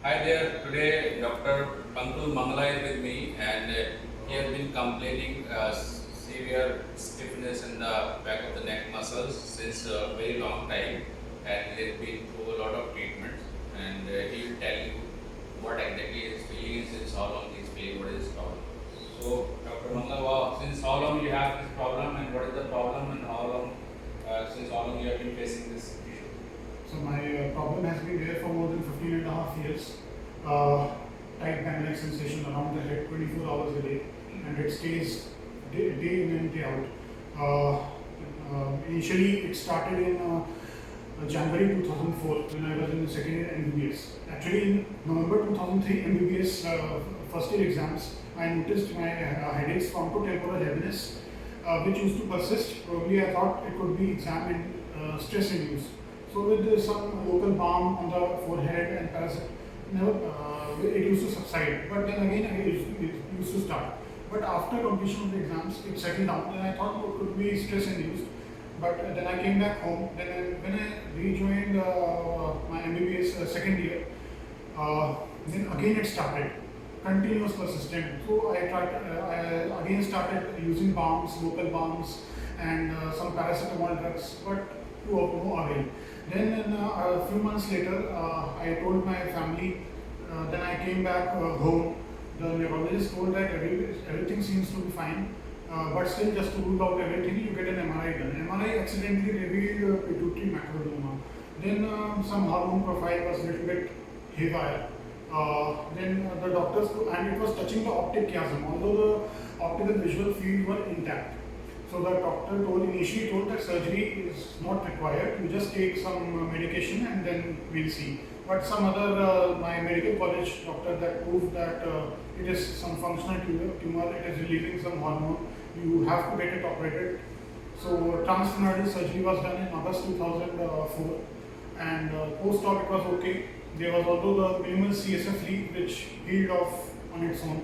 Hi there. Today, Dr. Pankul Mangala is with me, and he has been complaining severe stiffness in the back of the neck muscles since a very long time, and he has been through a lot of treatments. And he will tell you what exactly his feeling is, since how long he is feeling, what is his problem. So, Dr. Mangala, since how long you have this problem, and what is the problem, and how long since how long you have been facing this issue? So my problem has been there for more than 15 and a half years. Uh, Tight band-like sensation around the head 24 hours a day, and it stays day in and day out. Initially, it started in January 2004 when I was in the second year MBBS. Actually, in November 2003 MBBS first year exams, I noticed my headaches, frontotemporal heaviness, which used to persist. Probably I thought it could be exam and stress induced. So with some local balm on the forehead and it used to subside. But then again, it used to start. But after completion of the exams, it settled down. Then I thought it could be stress induced. But then I came back home. When I rejoined my MBBS second year, then again it started. Continuous persistent. So I again started using balms, local balms, and some paracetamol drugs, but to no avail. Then a few months later, I told my family. Then I came back home. The neurologist told that everything seems to be fine, but still, just to rule out everything, you get an MRI done. MRI accidentally revealed pituitary macrogloma. Then some hormone profile was a little bit haywire. Then the doctors, and it was touching the optic chiasm, although the optical visual field were intact. So the doctor initially told that surgery is not required. You just take some medication and then we'll see. But some other, my medical college doctor that proved that it is some functional tumor, it is releasing some hormone. You have to get it operated. So transfemoral surgery was done in August 2004, and post-op it was okay. There was although the minimal CSF leak which healed off on its own.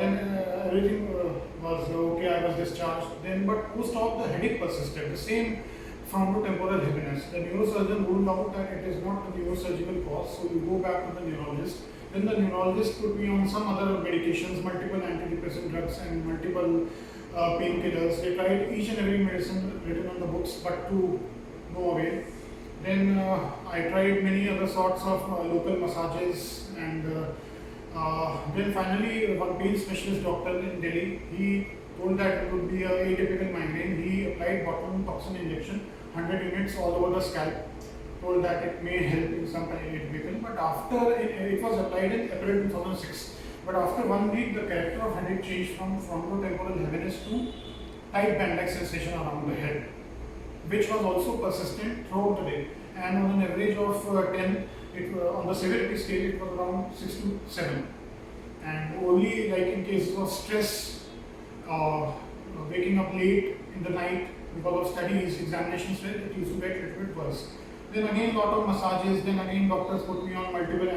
Then everything was okay. I was discharged. Then, but post-op the headache persisted. The same frontotemporal heaviness. The neurosurgeon ruled out that it is not a neurosurgical cause. So you go back to the neurologist. Then the neurologist put me on some other medications, multiple antidepressant drugs and multiple painkillers. They tried each and every medicine written on the books, but to no avail. Then I tried many other sorts of local massages, and then finally one pain specialist doctor in Delhi, he told that it would be a atypical migraine. He applied botulinum toxin injection, 100 units all over the scalp. Told that it may help in some kind of atypical, but after it was applied in April 2006. But after 1 week, the character of headache changed from frontotemporal heaviness to tight band-like sensation around the head, which was also persistent throughout the day. And on an average of 10, on the severity scale, it was around 6 to 7. And only like in cases of stress, waking up late in the night because of studies, examinations, it used to get a little bit worse. Then again, lot of massages. Then again, doctors put me on multiple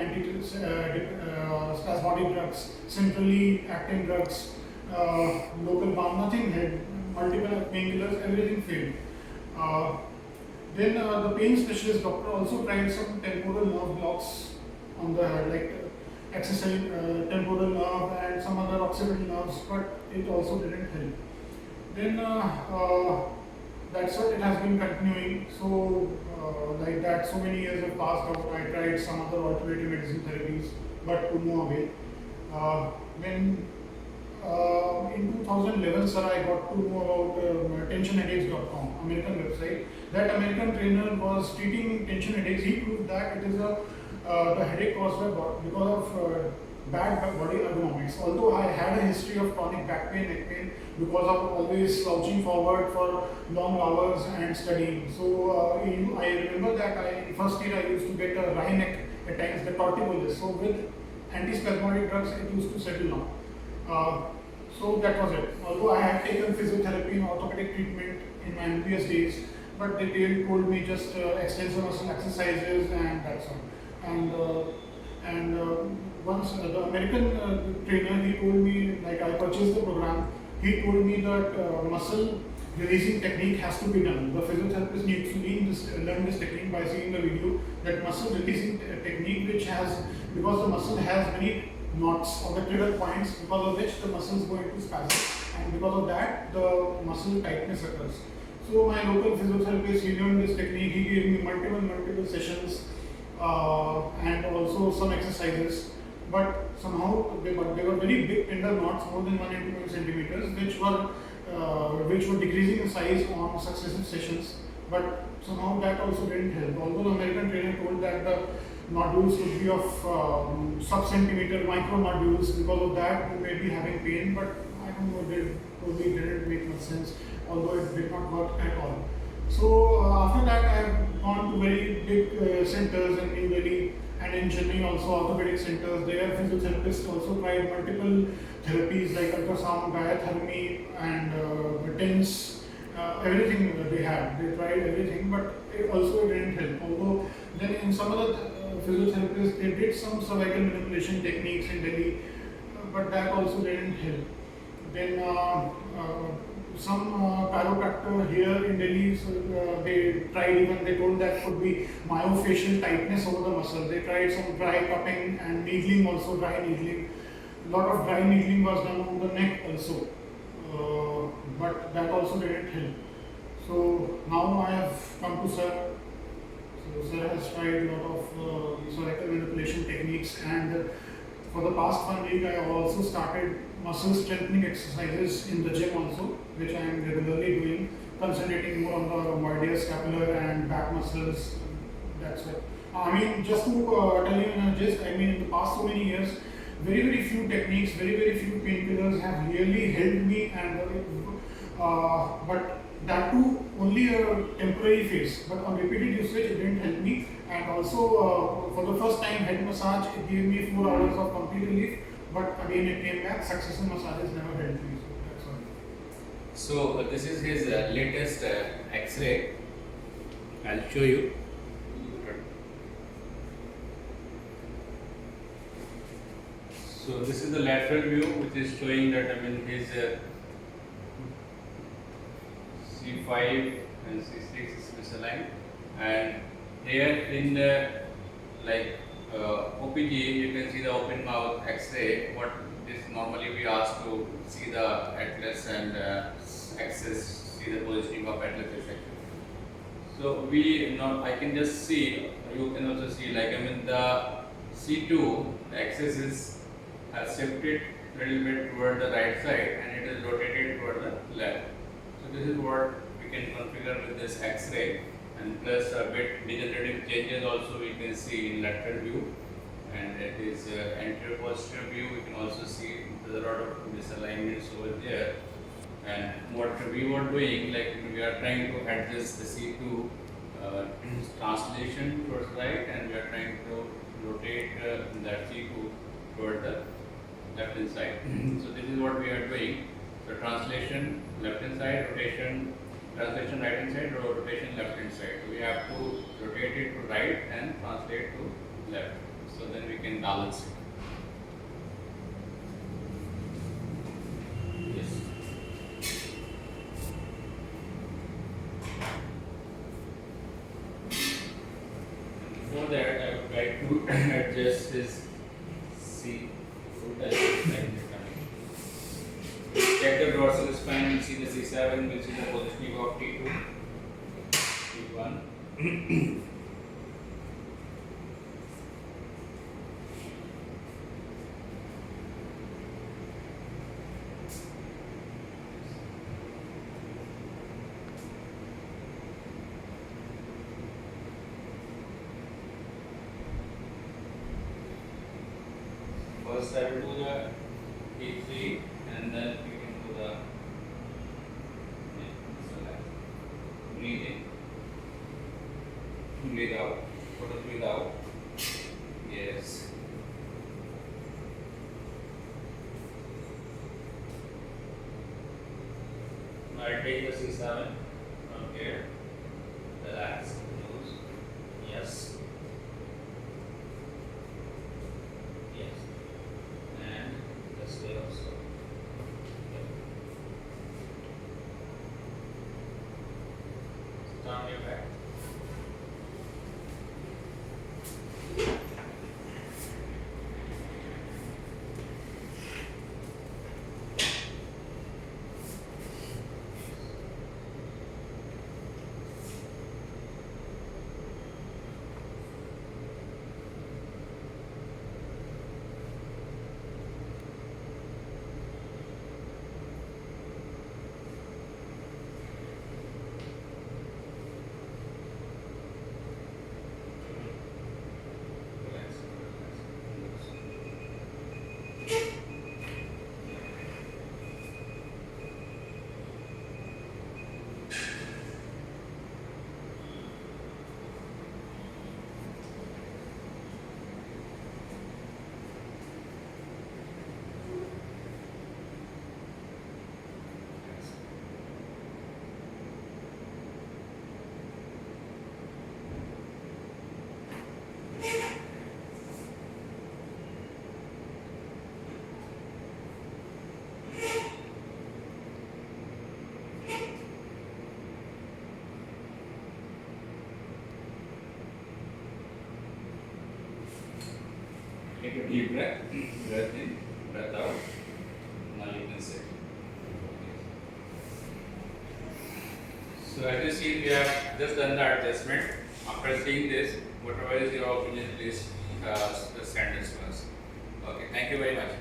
spasmodic drugs, centrally acting drugs, local balm, nothing helped. Multiple painkillers, everything failed. Then the pain specialist doctor also tried some temporal nerve blocks on the head, like accessory temporal nerve and some other occipital nerves, but it also didn't help. Then that's what it has been continuing. So like that, so many years have passed out. I tried some other alternative medicine therapies, but to no avail. When in 2011, sir, I got to know about tensionheadaches.com, American website. That American trainer was treating tension headaches. He proved that it is the headache caused because of bad body ergonomics. Although I had a history of chronic back pain, neck pain, because of always slouching forward for long hours and studying. So I remember that first year I used to get a wry neck at times, the torticollis. So with antispasmodic drugs, it used to settle down. So that was it. Although I had taken physiotherapy and orthopedic treatment in my MBS days, but they told me just extensive muscle exercises and that's all. And once the American trainer, he told me, like I purchased the program, he told me that muscle releasing technique has to be done. The physiotherapist needs to learn this technique by seeing the video, that muscle releasing technique, which has, because the muscle has many knots or the trigger points, because of which the muscle is going to spasm, and because of that the muscle tightness occurs. So my local physiotherapist, he learned this technique, he gave me multiple sessions and also some exercises, but somehow they were very big tender knots, more than 1 centimeters, which were decreasing in size on successive sessions, but somehow that also didn't help. Although the American trainer told that the nodules would be of sub-centimeter micro nodules, because of that you may be having pain, but I don't know, it probably didn't make much sense, although it did not work at all. So after that I have gone to very big centers in New Delhi and in Chennai, also orthopedic centers. There physiotherapists also tried multiple therapies like ultrasound, diathermy and TENS, everything they had. They tried everything, but it also didn't help. Although then in some other physiotherapists, they did some cervical manipulation techniques in Delhi, but that also didn't help. Then some chiropractor here in Delhi, so, they told that could be myofascial tightness over the muscle. They tried some dry cupping and needling, also dry needling. A lot of dry needling was done on the neck also, but that also didn't help. So now I have come to Sir. So Sir has tried a lot of cervical manipulation techniques, and for the past 1 week I have also started muscle strengthening exercises in the gym also, which I am regularly doing, concentrating more on the rhomboideus, scapular and back muscles. That's it. I mean, just to tell you in a gist, I mean, in the past so many years, very few techniques, very few painkillers have really helped me, and but that too only a temporary phase. But on repeated usage, it didn't help me. And also, for the first time, head massage, it gave me 4 hours of complete relief. But again, it came back. Successive massages never helped me. So that's all. So this is his latest X-ray. I'll show you. So this is the lateral view, which is showing that his C5 and C6 is misaligned, and here in the OPG you can see the open mouth X-ray. What is normally we ask to see the atlas and axis, see the positioning of atlas section. So I can just see, you can also see the C2, the axis has shifted a little bit toward the right side and it is rotated toward the left. So this is what we can configure with this X-ray, and plus a bit degenerative changes also we can see in lateral view, and it is anterior posterior view. We can also see there's a lot of misalignments over there. And what we were doing, we are trying to adjust the C2 translation towards right, and we are trying to rotate that C2 toward the left hand side. So this is what we are doing. So translation left hand side, rotation, translation right hand side, rotation left hand side. So we have to rotate it to right and translate to left. So then we can balance it. Yes. Before that, I would like to adjust his C foot. Check the dorsal spine, we'll see the C7, we'll see the positioning of T2, T1. First I will do the T3 and then we can do the breathe in, breathe out, total breathe out. Yes. Now I take the C7 from here, relax, close. Yes. Yes. And this way also. Take a deep breath. Breath in, breath out. Now you can sit. So as you see, we have just done the adjustment. After seeing this, whatever is your opinion, please send it to us. Okay, thank you very much.